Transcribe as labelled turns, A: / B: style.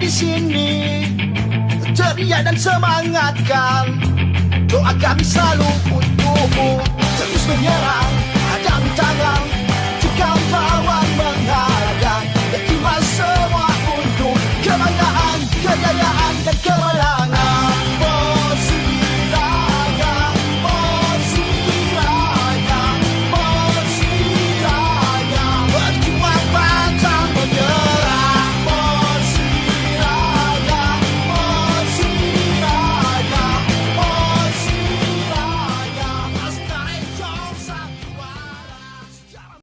A: di sini, ceria dan semangatkan. Doa kami selalu untukmu, terus menyerang, hadapi tangan